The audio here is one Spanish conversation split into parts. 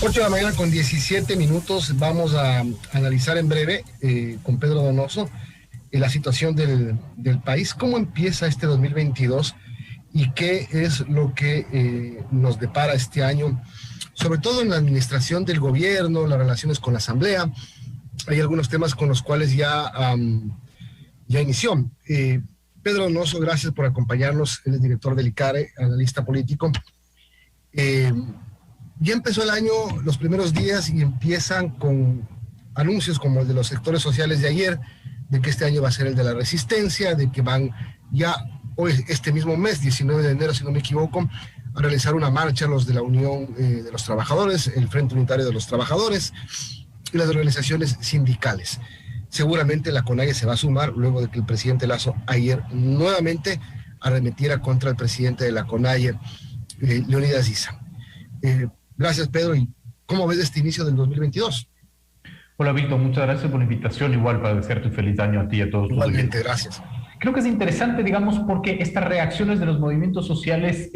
8 de la mañana con 17 minutos. Vamos a analizar en breve con Pedro Donoso la situación del país, cómo empieza este 2022 y qué es lo que nos depara este año, sobre todo en la administración del gobierno, las relaciones con la Asamblea. Hay algunos temas con los cuales ya inició. Pedro Donoso, gracias por acompañarnos. Él es director del ICARE, analista político. Ya empezó el año, los primeros días, y empiezan con anuncios como el de los sectores sociales de ayer, de que este año va a ser el de la resistencia, de que van ya hoy, este mismo mes, 19 de enero, si no me equivoco, a realizar una marcha los de la Unión de los Trabajadores, el Frente Unitario de los Trabajadores y las organizaciones sindicales. Seguramente la CONAIE se va a sumar luego de que el presidente Lasso ayer nuevamente arremetiera contra el presidente de la CONAIE, Leonidas Issa. Gracias, Pedro. ¿Y cómo ves este inicio del 2022? Hola, Víctor. Muchas gracias por la invitación. Igual para desearte un feliz año a ti y a todos. Igualmente, gracias. Creo que es interesante, digamos, porque estas reacciones de los movimientos sociales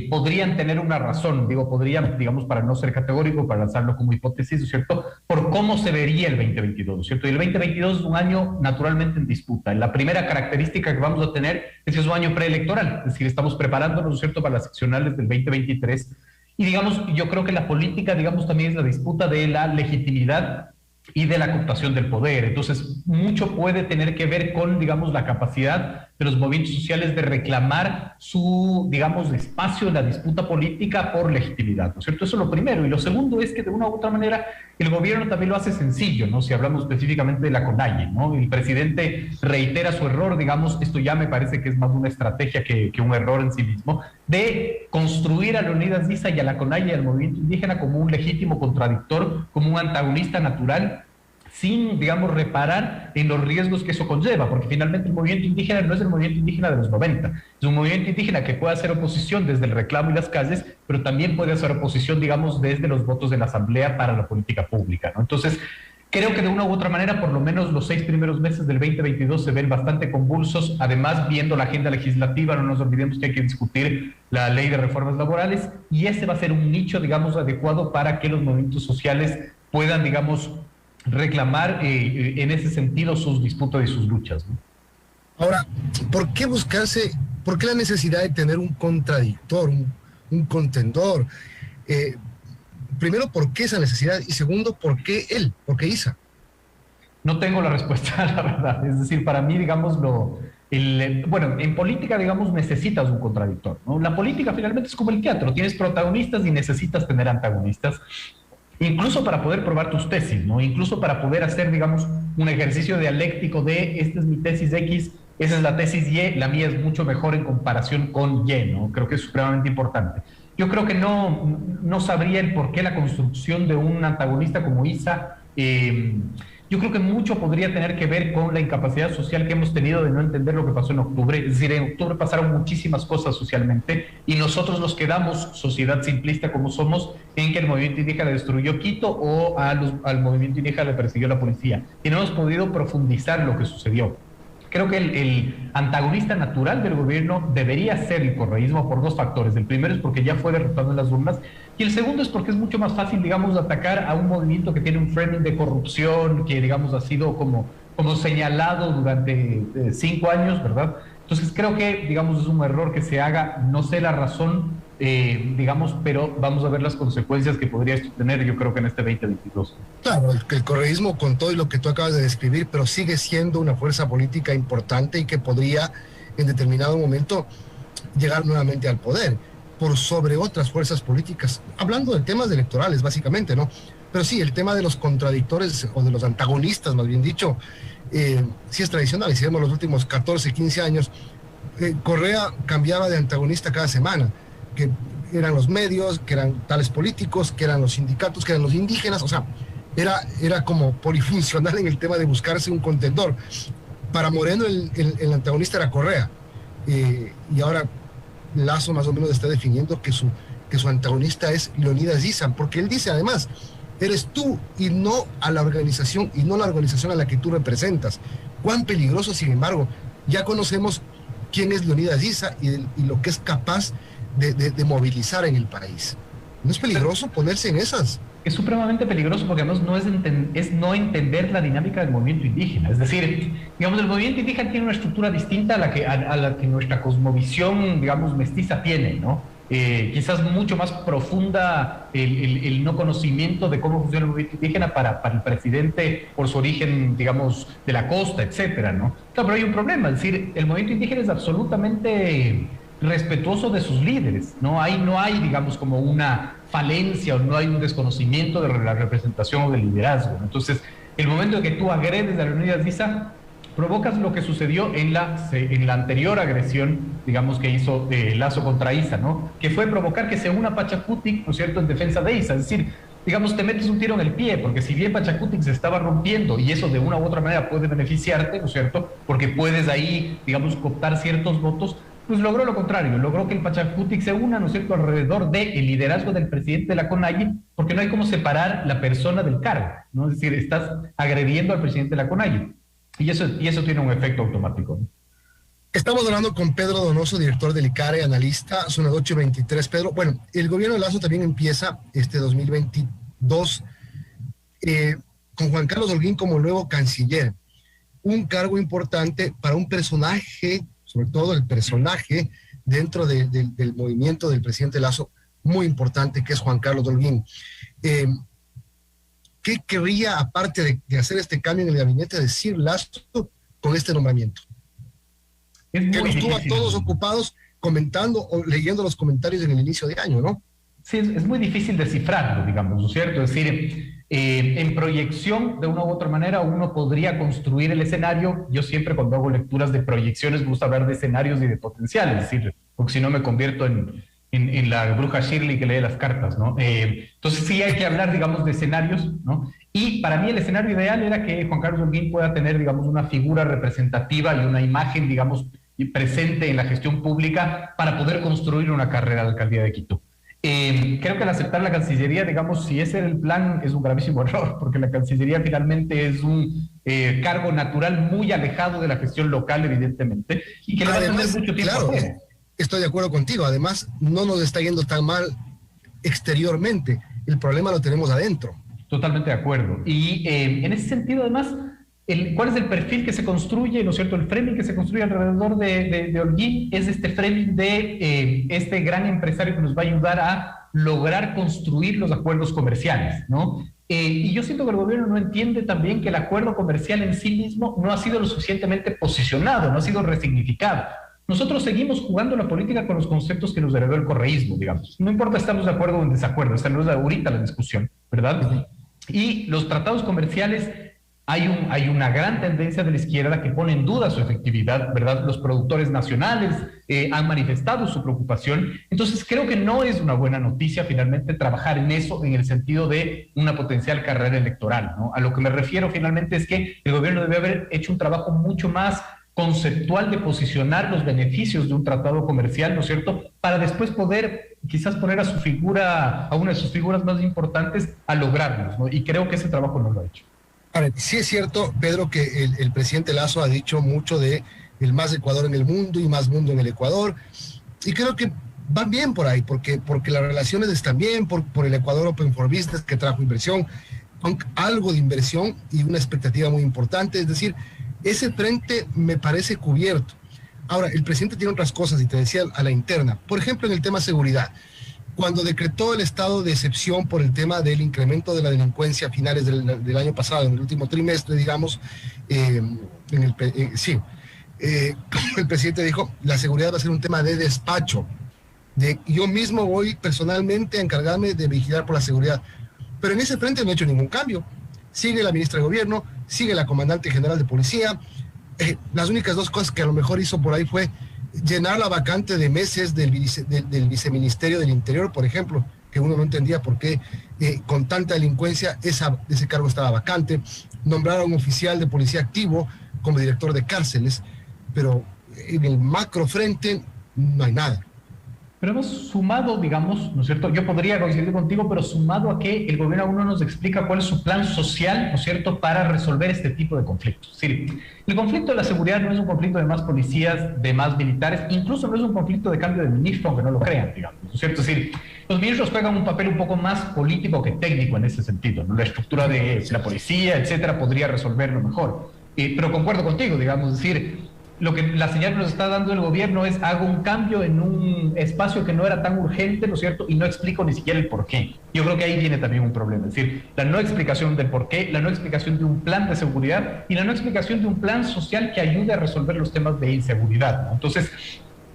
podrían tener una razón. Podrían, digamos, para no ser categórico, para lanzarlo como hipótesis, ¿no es cierto?, por cómo se vería el 2022, ¿no es cierto? Y el 2022 es un año naturalmente en disputa. La primera característica que vamos a tener es que es un año preelectoral, es decir, estamos preparándonos, ¿no es cierto?, para las seccionales del 2023. Y, digamos, yo creo que la política, digamos, también es la disputa de la legitimidad y de la cooptación del poder. Entonces, mucho puede tener que ver con, digamos, la capacidad de los movimientos sociales de reclamar su, digamos, espacio en la disputa política por legitimidad, ¿no es cierto? Eso es lo primero. Y lo segundo es que, de una u otra manera, el gobierno también lo hace sencillo, ¿no? Si hablamos específicamente de la CONAIE, ¿no? El presidente reitera su error, digamos, esto ya me parece que es más una estrategia que un error en sí mismo, de construir a Leonidas Issa y a la CONAIE y al movimiento indígena como un legítimo contradictor, como un antagonista natural, sin, digamos, reparar en los riesgos que eso conlleva, porque finalmente el movimiento indígena no es el movimiento indígena de los 90, es un movimiento indígena que puede hacer oposición desde el reclamo y las calles, pero también puede hacer oposición, digamos, desde los votos de la Asamblea para la política pública, ¿no? Entonces, creo que de una u otra manera, por lo menos los 6 primeros meses del 2022 se ven bastante convulsos. Además, viendo la agenda legislativa, no nos olvidemos que hay que discutir la ley de reformas laborales, y ese va a ser un nicho, digamos, adecuado para que los movimientos sociales puedan, digamos, reclamar en ese sentido sus disputas y sus luchas, ¿no? Ahora, ¿por qué la necesidad de tener un contradictor, un contendor? Primero, ¿por qué esa necesidad? Y segundo, ¿por qué él? ¿Por qué Issa? No tengo la respuesta, la verdad. Es decir, para mí, digamos, bueno, en política, digamos, necesitas un contradictor, ¿no? La política finalmente es como el teatro, tienes protagonistas y necesitas tener antagonistas, incluso para poder probar tus tesis, ¿no? Incluso para poder hacer, digamos, un ejercicio dialéctico de esta es mi tesis X, esa es la tesis Y, la mía es mucho mejor en comparación con Y, ¿no? Creo que es supremamente importante. Yo creo que no sabría el por qué la construcción de un antagonista como Issa. Yo creo que mucho podría tener que ver con la incapacidad social que hemos tenido de no entender lo que pasó en octubre. Es decir, en octubre pasaron muchísimas cosas socialmente y nosotros nos quedamos, sociedad simplista como somos, en que el movimiento indígena destruyó Quito o al movimiento indígena le persiguió la policía. Y no hemos podido profundizar lo que sucedió. Creo que el antagonista natural del gobierno debería ser el correísmo por 2 factores. El primero es porque ya fue derrotado en las urnas, y el segundo es porque es mucho más fácil, digamos, atacar a un movimiento que tiene un framing de corrupción, que, digamos, ha sido como señalado durante 5 años, ¿verdad? Entonces creo que, digamos, es un error que se haga, no sé la razón, digamos, pero vamos a ver las consecuencias que podría esto tener, yo creo que en este 2022. Claro, el correísmo, con todo lo que tú acabas de describir, pero sigue siendo una fuerza política importante y que podría en determinado momento llegar nuevamente al poder por sobre otras fuerzas políticas, hablando de temas electorales básicamente, ¿no? Pero sí, el tema de los contradictores o de los antagonistas, más bien dicho, sí es tradicional. Si vemos los últimos 14, 15 años, Correa cambiaba de antagonista cada semana, que eran los medios, que eran tales políticos, que eran los sindicatos, que eran los indígenas. O sea, era como polifuncional en el tema de buscarse un contendor. Para Moreno el antagonista era Correa, y ahora Lasso más o menos está definiendo que su antagonista es Leonidas Issa, porque él dice además, eres tú y no a la organización, y no la organización a la que tú representas. Cuán peligroso, sin embargo, ya conocemos quién es Leonidas Issa y lo que es capaz de movilizar en el país. ¿No es peligroso ponerse en esas? Es supremamente peligroso porque además es no entender la dinámica del movimiento indígena. Es decir, digamos, el movimiento indígena tiene una estructura distinta a la que nuestra cosmovisión, digamos, mestiza tiene, ¿no? Quizás mucho más profunda el no conocimiento de cómo funciona el movimiento indígena para el presidente por su origen, digamos, de la costa, etcétera, ¿no? Claro, pero hay un problema, es decir, el movimiento indígena es absolutamente respetuoso de sus líderes, no hay, digamos, como una falencia o no hay un desconocimiento de la representación o del liderazgo, ¿no? Entonces, el momento en que tú agredes a Leonidas Diza, provocas lo que sucedió en la anterior agresión, digamos, que hizo Lazo contra Isa, ¿no? Que fue provocar que se una Pachacutic, ¿no es cierto?, en defensa de Isa. Es decir, digamos, te metes un tiro en el pie, porque si bien Pachacutic se estaba rompiendo y eso de una u otra manera puede beneficiarte, ¿no es cierto?, porque puedes ahí, digamos, cooptar ciertos votos, pues logró lo contrario, logró que el Pachacutic se una, ¿no es cierto?, alrededor del liderazgo del presidente de la CONAIE, porque no hay cómo separar la persona del cargo, ¿no? Es decir, estás agrediendo al presidente de la CONAIE. Y eso tiene un efecto automático, ¿no? Estamos hablando con Pedro Donoso, director del ICARE, analista, son las 8:23. Pedro, bueno, el gobierno de Lazo también empieza este 2022 con Juan Carlos Holguín como nuevo canciller. Un cargo importante para un personaje, sobre todo el personaje dentro del movimiento del presidente Lazo, muy importante, que es Juan Carlos Holguín. ¿Qué querría, aparte de hacer este cambio en el gabinete, decir Lazo con este nombramiento? Que nos tuvo a todos ocupados comentando o leyendo los comentarios en el inicio de año, ¿no? Sí, es muy difícil descifrarlo, digamos, ¿no es cierto? Es decir, en proyección, de una u otra manera, uno podría construir el escenario. Yo siempre cuando hago lecturas de proyecciones me gusta hablar de escenarios y de potenciales, es decir, porque si no me convierto en la bruja Shirley que lee las cartas, ¿no? Entonces sí hay que hablar, digamos, de escenarios, ¿no? Y para mí el escenario ideal era que Juan Carlos Holguín pueda tener, digamos, una figura representativa y una imagen, digamos, presente en la gestión pública para poder construir una carrera de alcaldía de Quito. Creo que al aceptar la Cancillería, digamos, si ese era el plan, es un gravísimo error, porque la Cancillería finalmente es un cargo natural muy alejado de la gestión local, evidentemente, y que le va a tener mucho tiempo. Claro, estoy de acuerdo contigo. Además, no nos está yendo tan mal exteriormente. El problema lo tenemos adentro. Totalmente de acuerdo. Y en ese sentido, además, ¿cuál es el perfil que se construye, ¿no es cierto? El framing que se construye alrededor de Holguín es este framing de este gran empresario que nos va a ayudar a lograr construir los acuerdos comerciales, ¿no? Y yo siento que el gobierno no entiende también que el acuerdo comercial en sí mismo no ha sido lo suficientemente posicionado, no ha sido resignificado. Nosotros seguimos jugando la política con los conceptos que nos heredó el correísmo, digamos. No importa si estamos de acuerdo o en desacuerdo, esta no es ahorita la discusión, ¿verdad? Y los tratados comerciales, hay una gran tendencia de la izquierda que pone en duda su efectividad, ¿verdad? Los productores nacionales han manifestado su preocupación. Entonces creo que no es una buena noticia finalmente trabajar en eso en el sentido de una potencial carrera electoral, ¿no? A lo que me refiero finalmente es que el gobierno debe haber hecho un trabajo mucho más conceptual de posicionar los beneficios de un tratado comercial, ¿no es cierto?, para después poder quizás poner a su figura, a una de sus figuras más importantes, a lograrlos, ¿no? Y creo que ese trabajo no lo ha hecho. A ver, sí es cierto, Pedro, que el presidente Lazo ha dicho mucho de el más Ecuador en el mundo y más mundo en el Ecuador, y creo que van bien por ahí, porque las relaciones están bien, por el Ecuador Open for Business, que trajo inversión, algo de inversión y una expectativa muy importante, es decir, ese frente me parece cubierto. Ahora, el presidente tiene otras cosas, y te decía, a la interna. Por ejemplo, en el tema seguridad. Cuando decretó el estado de excepción por el tema del incremento de la delincuencia a finales del año pasado, en el último trimestre, digamos, el presidente dijo, la seguridad va a ser un tema de despacho. Yo mismo voy personalmente a encargarme de vigilar por la seguridad. Pero en ese frente no ha hecho ningún cambio. Sigue la ministra de Gobierno, sigue la comandante general de policía. Las únicas dos cosas que a lo mejor hizo por ahí fue llenar la vacante de meses del viceministerio del Interior, por ejemplo, que uno no entendía por qué con tanta delincuencia ese cargo estaba vacante. Nombrar a un oficial de policía activo como director de cárceles, pero en el macro frente no hay nada. Pero hemos sumado, digamos, ¿no es cierto? Yo podría coincidir contigo, pero sumado a que el gobierno aún no nos explica cuál es su plan social, ¿no es cierto?, para resolver este tipo de conflictos. Es decir, el conflicto de la seguridad no es un conflicto de más policías, de más militares, incluso no es un conflicto de cambio de ministro, aunque no lo crean, digamos, ¿no es cierto? Es decir, Los ministros juegan un papel un poco más político que técnico en ese sentido, ¿no? La estructura de la policía, etcétera, podría resolverlo mejor. Pero concuerdo contigo, digamos, es decir, lo que la señal que nos está dando el gobierno es hago un cambio en un espacio que no era tan urgente, ¿no es cierto? Y no explico ni siquiera el por qué. Yo creo que ahí viene también un problema, es decir, la no explicación del por qué, la no explicación de un plan de seguridad y la no explicación de un plan social que ayude a resolver los temas de inseguridad, ¿no? Entonces,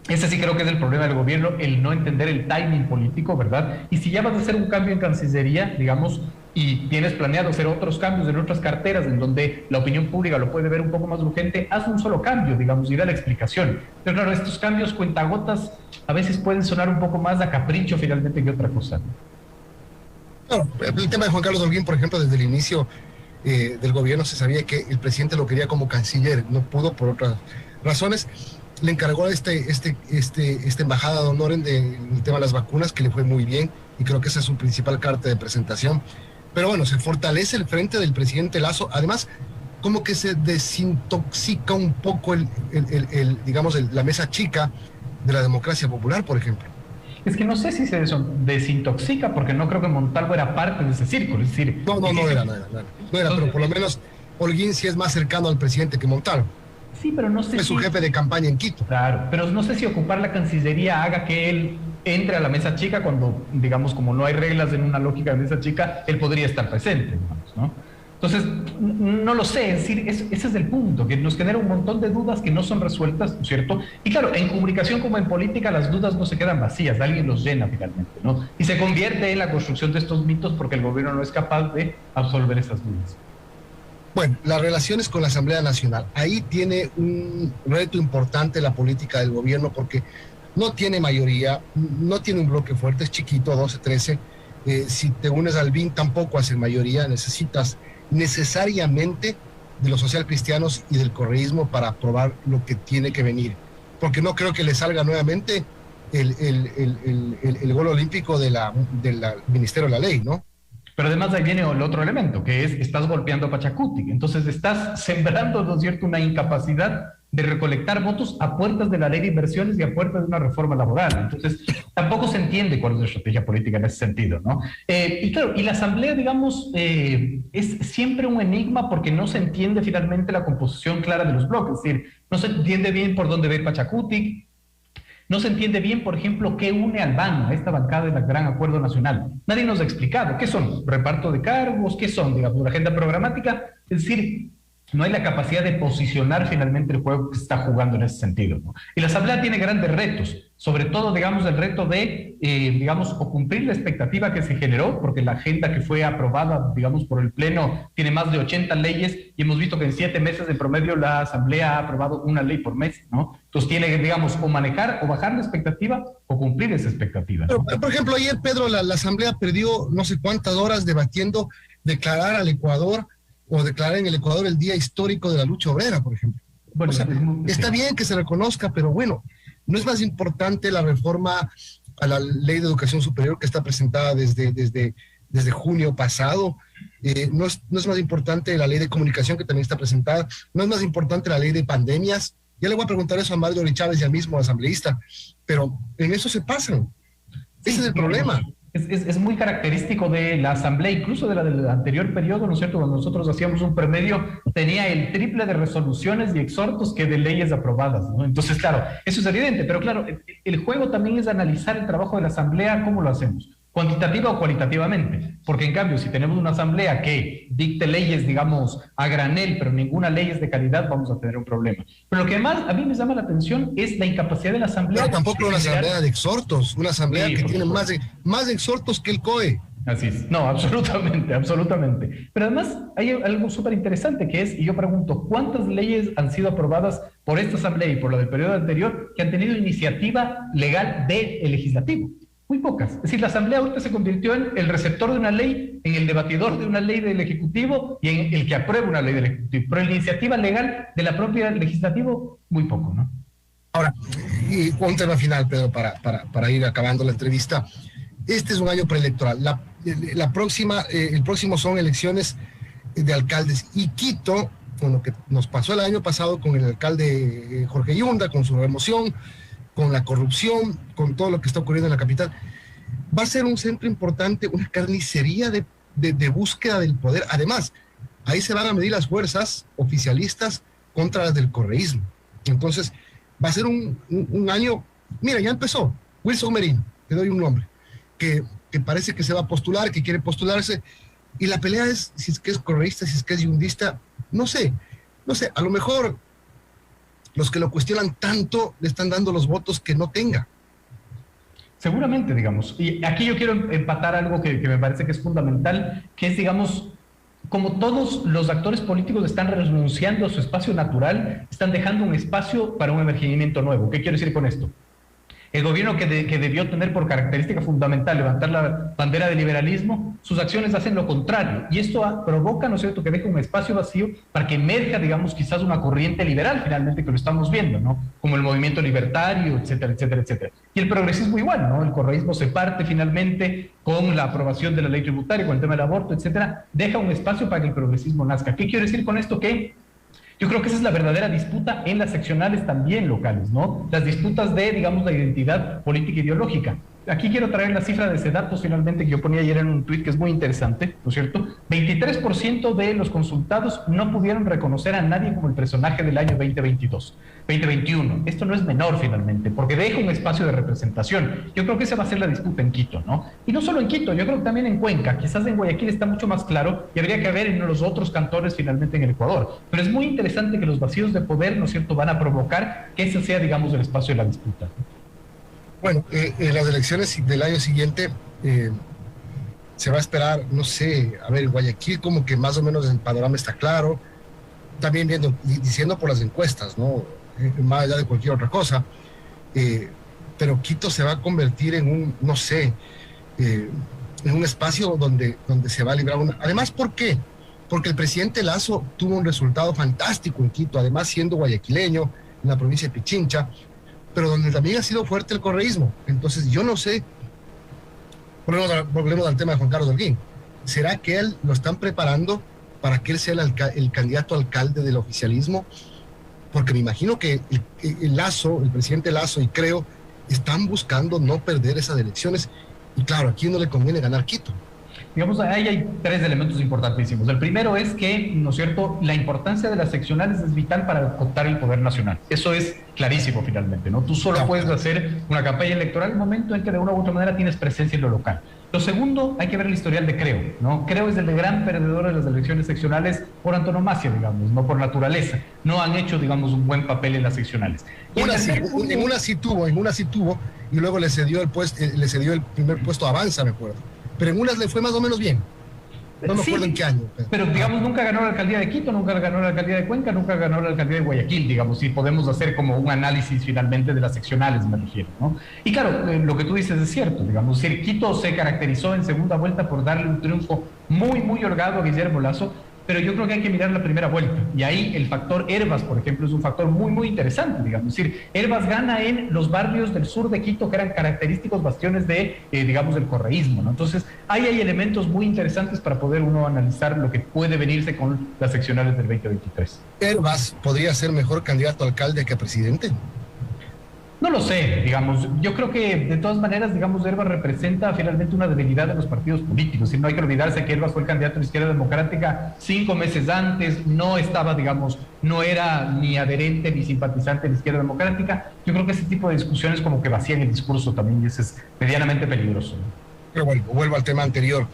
ese sí creo que es el problema del gobierno, el no entender el timing político, ¿verdad? Y si ya vas a hacer un cambio en Cancillería, digamos, y tienes planeado hacer otros cambios en otras carteras en donde la opinión pública lo puede ver un poco más urgente, haz un solo cambio, digamos, y da la explicación. Pero claro, estos cambios cuentagotas a veces pueden sonar un poco más a capricho finalmente que otra cosa. Claro, el tema de Juan Carlos Holguín, por ejemplo, desde el inicio del gobierno se sabía que el presidente lo quería como canciller, no pudo por otras razones. Le encargó a esta embajada de honor en el tema de las vacunas, que le fue muy bien, y creo que esa es su principal carta de presentación. Pero bueno, se fortalece el frente del presidente Lasso. Además, como que se desintoxica un poco digamos, la mesa chica de la democracia popular, por ejemplo. Es que no sé si se desintoxica, porque no creo que Montalvo era parte de ese círculo. Es decir, no era, pero por lo menos Holguín sí es más cercano al presidente que Montalvo. Sí, pero no sé es su jefe de campaña en Quito. Claro, pero no sé si ocupar la Cancillería haga que él entre a la mesa chica cuando, digamos, como no hay reglas en una lógica de mesa chica, él podría estar presente, digamos, ¿no? Entonces, no lo sé, es decir, ese es el punto, que nos genera un montón de dudas que no son resueltas, ¿no es cierto? Y claro, en comunicación como en política, las dudas no se quedan vacías, alguien los llena finalmente, ¿no? Y se convierte en la construcción de estos mitos porque el gobierno no es capaz de absolver esas dudas. Bueno, las relaciones con la Asamblea Nacional. Ahí tiene un reto importante la política del gobierno porque no tiene mayoría, no tiene un bloque fuerte, es chiquito, 12-13. Si te unes al BIN tampoco hace mayoría, necesitas necesariamente de los socialcristianos y del correísmo para aprobar lo que tiene que venir. Porque no creo que le salga nuevamente el gol olímpico del Ministerio de la Ley, ¿no? Pero además ahí viene el otro elemento, que es, estás golpeando a Pachacuti. Entonces estás sembrando, ¿no es cierto?, una incapacidad de recolectar votos a puertas de la ley de inversiones y a puertas de una reforma laboral. Entonces, tampoco se entiende cuál es la estrategia política en ese sentido, ¿no? Y claro, y la Asamblea, digamos, es siempre un enigma porque no se entiende finalmente la composición clara de los bloques. Es decir, no se entiende bien por dónde va a ir Pachacuti. No se entiende bien, por ejemplo, qué une al BAN, a esta bancada del Gran Acuerdo Nacional. Nadie nos ha explicado qué son, reparto de cargos, qué son, digamos, la agenda programática. Es decir, no hay la capacidad de posicionar finalmente el juego que se está jugando en ese sentido, ¿no? Y la Asamblea tiene grandes retos, sobre todo, digamos, el reto de, digamos, o cumplir la expectativa que se generó, porque la agenda que fue aprobada, digamos, por el Pleno tiene más de 80 leyes y hemos visto que en 7 meses en promedio la Asamblea ha aprobado una ley por mes, ¿no? Entonces tiene que, digamos, o manejar o bajar la expectativa o cumplir esa expectativa, ¿no? Pero, por ejemplo, ayer, Pedro, la Asamblea perdió no sé cuántas horas debatiendo declarar al Ecuador o declarar en el Ecuador el día histórico de la lucha obrera, por ejemplo. Bueno, o sea, está bien que se reconozca, pero bueno, ¿no es más importante la reforma a la Ley de Educación Superior que está presentada desde junio pasado? ¿No es más importante la Ley de Comunicación que también está presentada? ¿No es más importante la Ley de Pandemias? Ya le voy a preguntar eso a Mario Ori Chávez, ya mismo asambleísta, pero en eso se pasan. Ese es el problema. Es muy característico de la Asamblea, incluso de la del anterior periodo, ¿no es cierto? Cuando nosotros hacíamos un promedio, tenía el triple de resoluciones y exhortos que de leyes aprobadas, ¿no? Entonces, claro, eso es evidente, pero claro, el juego también es analizar el trabajo de la Asamblea, ¿cómo lo hacemos? Cuantitativa o cualitativamente, porque en cambio, si tenemos una Asamblea que dicte leyes, digamos, a granel, pero ninguna ley es de calidad, vamos a tener un problema. Pero lo que más a mí me llama la atención es la incapacidad de la Asamblea. Pero tampoco una Asamblea de exhortos, una Asamblea que tiene más exhortos que el COE. Así es, no, absolutamente, absolutamente. Pero además hay algo súper interesante que es, y yo pregunto, ¿cuántas leyes han sido aprobadas por esta Asamblea y por la del periodo anterior que han tenido iniciativa legal del legislativo? Muy pocas. Es decir, la Asamblea ahorita se convirtió en el receptor de una ley, en el debatidor de una ley del Ejecutivo y en el que aprueba una ley del Ejecutivo. Pero en la iniciativa legal de la propia Legislativo, muy poco, ¿no? Ahora, y un tema final, Pedro, para ir acabando la entrevista. Este es un año preelectoral. El próximo son elecciones de alcaldes. Y Quito, con lo que nos pasó el año pasado con el alcalde Jorge Yunda, con su remoción, con la corrupción, con todo lo que está ocurriendo en la capital, va a ser un centro importante, una carnicería de búsqueda del poder. Además, ahí se van a medir las fuerzas oficialistas contra las del correísmo. Entonces, va a ser un año, mira, ya empezó, Wilson Merino, te doy un nombre, que parece que se va a postular, que quiere postularse, y la pelea es si es que es correísta, si es que es yundista, no sé, a lo mejor los que lo cuestionan tanto le están dando los votos que no tenga. Seguramente, digamos. Y aquí yo quiero empatar algo que me parece que es fundamental, que es, digamos, como todos los actores políticos están renunciando a su espacio natural, están dejando un espacio para un emergimiento nuevo. ¿Qué quiero decir con esto? El gobierno que debió tener por característica fundamental levantar la bandera del liberalismo, sus acciones hacen lo contrario. Y esto provoca, ¿no es cierto?, que deje un espacio vacío para que emerja, digamos, quizás una corriente liberal, finalmente, que lo estamos viendo, ¿no? Como el movimiento libertario, etcétera, etcétera, etcétera. Y el progresismo igual, ¿no? El correísmo se parte finalmente con la aprobación de la ley tributaria, con el tema del aborto, etcétera. Deja un espacio para que el progresismo nazca. ¿Qué quiero decir con esto? Que yo creo que esa es la verdadera disputa en las seccionales también locales, ¿no? Las disputas de, digamos, la identidad política ideológica. Aquí quiero traer la cifra de Cedatos finalmente que yo ponía ayer en un tuit que es muy interesante, ¿no es cierto? 23% de los consultados no pudieron reconocer a nadie como el personaje del año 2021. Esto no es menor finalmente, porque deja un espacio de representación. Yo creo que esa va a ser la disputa en Quito, ¿no? Y no solo en Quito, yo creo que también en Cuenca, quizás en Guayaquil está mucho más claro y habría que ver en los otros cantones finalmente en el Ecuador. Pero es muy interesante que los vacíos de poder, ¿no es cierto?, van a provocar que ese sea, digamos, el espacio de la disputa. Bueno, en las elecciones del año siguiente se va a esperar, no sé, a ver, Guayaquil como que más o menos el panorama está claro, también diciendo por las encuestas, ¿no? Más allá de cualquier otra cosa, pero Quito se va a convertir en un, no sé, en un espacio donde se va a librar una... Además, ¿por qué? Porque el presidente Lasso tuvo un resultado fantástico en Quito, además siendo guayaquileño, en la provincia de Pichincha, pero donde también ha sido fuerte el correísmo. Entonces, yo no sé, volvemos al tema de Juan Carlos Holguín, ¿será que él lo están preparando para que él sea el candidato a alcalde del oficialismo? Porque me imagino que el presidente Lasso, y creo, están buscando no perder esas elecciones, y claro, aquí no le conviene ganar Quito. Digamos, ahí hay tres elementos importantísimos. El primero es que, ¿no es cierto?, la importancia de las seccionales es vital para cooptar el poder nacional. Eso es clarísimo finalmente, ¿no? Tú solo puedes hacer una campaña electoral en el momento en que de una u otra manera tienes presencia en lo local. Lo segundo, hay que ver el historial de Creo, ¿no? Creo es el gran perdedor de las elecciones seccionales por antonomasia, digamos, no por naturaleza. No han hecho, digamos, un buen papel en las seccionales. En una sí tuvo, y luego le cedió el primer puesto a Avanza, me acuerdo. Pero en unas le fue más o menos bien. No me acuerdo en qué año. Pero digamos, nunca ganó la alcaldía de Quito, nunca ganó la alcaldía de Cuenca, nunca ganó la alcaldía de Guayaquil, digamos, si podemos hacer como un análisis finalmente de las seccionales, me refiero, ¿no? Y claro, lo que tú dices es cierto, digamos, si Quito se caracterizó en segunda vuelta por darle un triunfo muy, muy holgado a Guillermo Lasso, pero yo creo que hay que mirar la primera vuelta. Y ahí el factor Hervas, por ejemplo, es un factor muy, muy interesante, digamos. Es decir, Hervas gana en los barrios del sur de Quito que eran característicos bastiones de, digamos, del correísmo, ¿no? Entonces, ahí hay elementos muy interesantes para poder uno analizar lo que puede venirse con las seccionales del 2023. ¿Hervas podría ser mejor candidato a alcalde que a presidente? No lo sé, digamos, yo creo que de todas maneras, digamos, Hervas representa finalmente una debilidad de los partidos políticos, y no hay que olvidarse que Hervas fue el candidato de la izquierda democrática 5 meses antes, no estaba, digamos, no era ni adherente ni simpatizante de la izquierda democrática. Yo creo que ese tipo de discusiones como que vacían el discurso también, y eso es medianamente peligroso, ¿no? Pero bueno, vuelvo al tema anterior.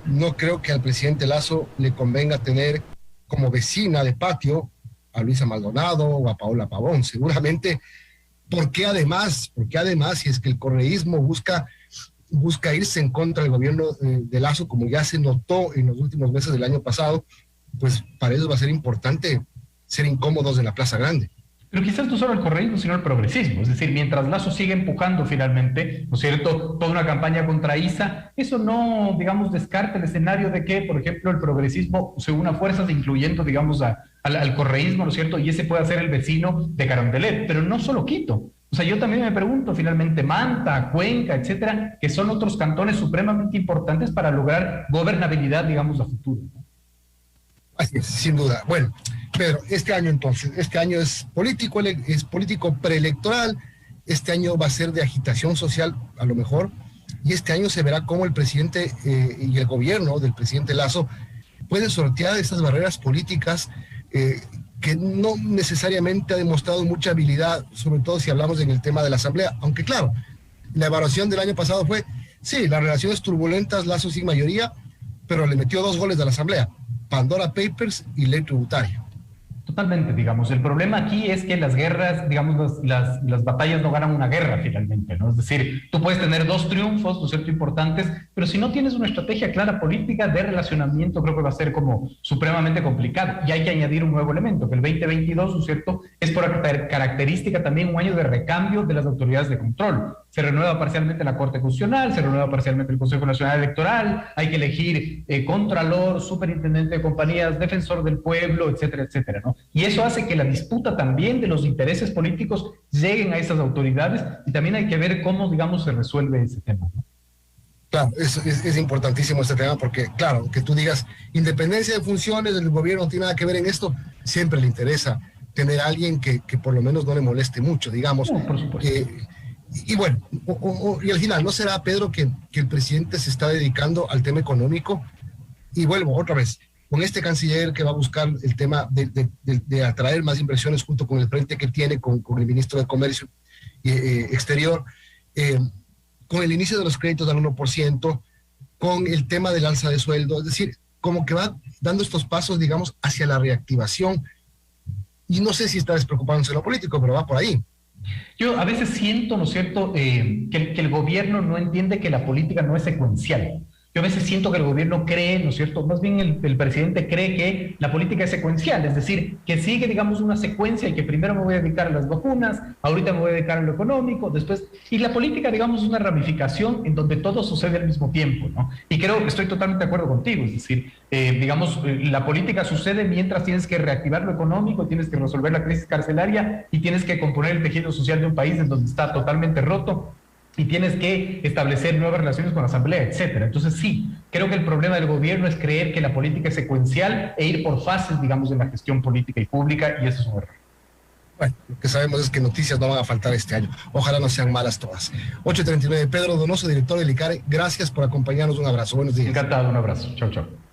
No creo que al presidente Lasso le convenga tener como vecina de patio a Luisa Maldonado o a Paola Pavón, seguramente. ¿Por qué además, si es que el correísmo busca irse en contra del gobierno de Lasso, como ya se notó en los últimos meses del año pasado, pues para ellos va a ser importante ser incómodos en la Plaza Grande? Pero quizás no solo el correísmo, sino el progresismo. Es decir, mientras Lasso sigue empujando finalmente, ¿no es cierto?, toda una campaña contra ISA, eso no, digamos, descarta el escenario de que, por ejemplo, el progresismo se una fuerzas, incluyendo, digamos, al correísmo, ¿no es cierto?, y ese puede ser el vecino de Carondelet, pero no solo Quito. O sea, yo también me pregunto, finalmente, Manta, Cuenca, etcétera, que son otros cantones supremamente importantes para lograr gobernabilidad, digamos, a futuro, ¿no? Así es, sin duda. Bueno, Pedro, este año es político preelectoral, este año va a ser de agitación social, a lo mejor, y este año se verá cómo el presidente y el gobierno del presidente Lasso puede sortear esas barreras políticas que no necesariamente ha demostrado mucha habilidad, sobre todo si hablamos en el tema de la Asamblea, aunque claro, la evaluación del año pasado fue, sí, las relaciones turbulentas, Lasso sin mayoría, pero le metió 2 goles a la Asamblea, Pandora Papers y ley tributaria. Totalmente, digamos. El problema aquí es que las guerras, digamos, las batallas no ganan una guerra finalmente, ¿no? Es decir, tú puedes tener 2 triunfos, ¿no es cierto?, importantes, pero si no tienes una estrategia clara política de relacionamiento, creo que va a ser como supremamente complicado. Y hay que añadir un nuevo elemento, que el 2022, ¿no es cierto?, es por característica también un año de recambio de las autoridades de control. Se renueva parcialmente la Corte Constitucional, se renueva parcialmente el Consejo Nacional Electoral, hay que elegir contralor, superintendente de compañías, defensor del pueblo, etcétera, etcétera, ¿no? Y eso hace que la disputa también de los intereses políticos lleguen a esas autoridades y también hay que ver cómo, digamos, se resuelve ese tema, ¿no? Claro, es importantísimo este tema porque, claro, que tú digas, independencia de funciones del gobierno no tiene nada que ver en esto, siempre le interesa tener a alguien que por lo menos no le moleste mucho, digamos. No, por supuesto. Y bueno, y al final, ¿no será, Pedro, que el presidente se está dedicando al tema económico? Y vuelvo otra vez, con este canciller que va a buscar el tema de atraer más inversiones junto con el frente que tiene con el ministro de Comercio Exterior, con el inicio de los créditos al 1%, con el tema del alza de sueldo, es decir, como que va dando estos pasos, digamos, hacia la reactivación. Y no sé si está despreocupándose de lo político, pero va por ahí. Yo a veces siento, ¿no es cierto?, que el gobierno no entiende que la política no es secuencial. Yo a veces siento que el gobierno cree, ¿no es cierto?, más bien el presidente cree que la política es secuencial, es decir, que sigue, digamos, una secuencia y que primero me voy a dedicar a las vacunas, ahorita me voy a dedicar a lo económico, después... Y la política, digamos, es una ramificación en donde todo sucede al mismo tiempo, ¿no? Y creo que estoy totalmente de acuerdo contigo, es decir, digamos, la política sucede mientras tienes que reactivar lo económico, tienes que resolver la crisis carcelaria y tienes que componer el tejido social de un país en donde está totalmente roto, y tienes que establecer nuevas relaciones con la Asamblea, etcétera. Entonces sí, creo que el problema del gobierno es creer que la política es secuencial e ir por fases, digamos, en la gestión política y pública, y eso es un error. Bueno, lo que sabemos es que noticias no van a faltar este año. Ojalá no sean malas todas. 8:39, Pedro Donoso, director del ICARE, gracias por acompañarnos. Un abrazo, buenos días. Encantado, un abrazo. Chao, chao.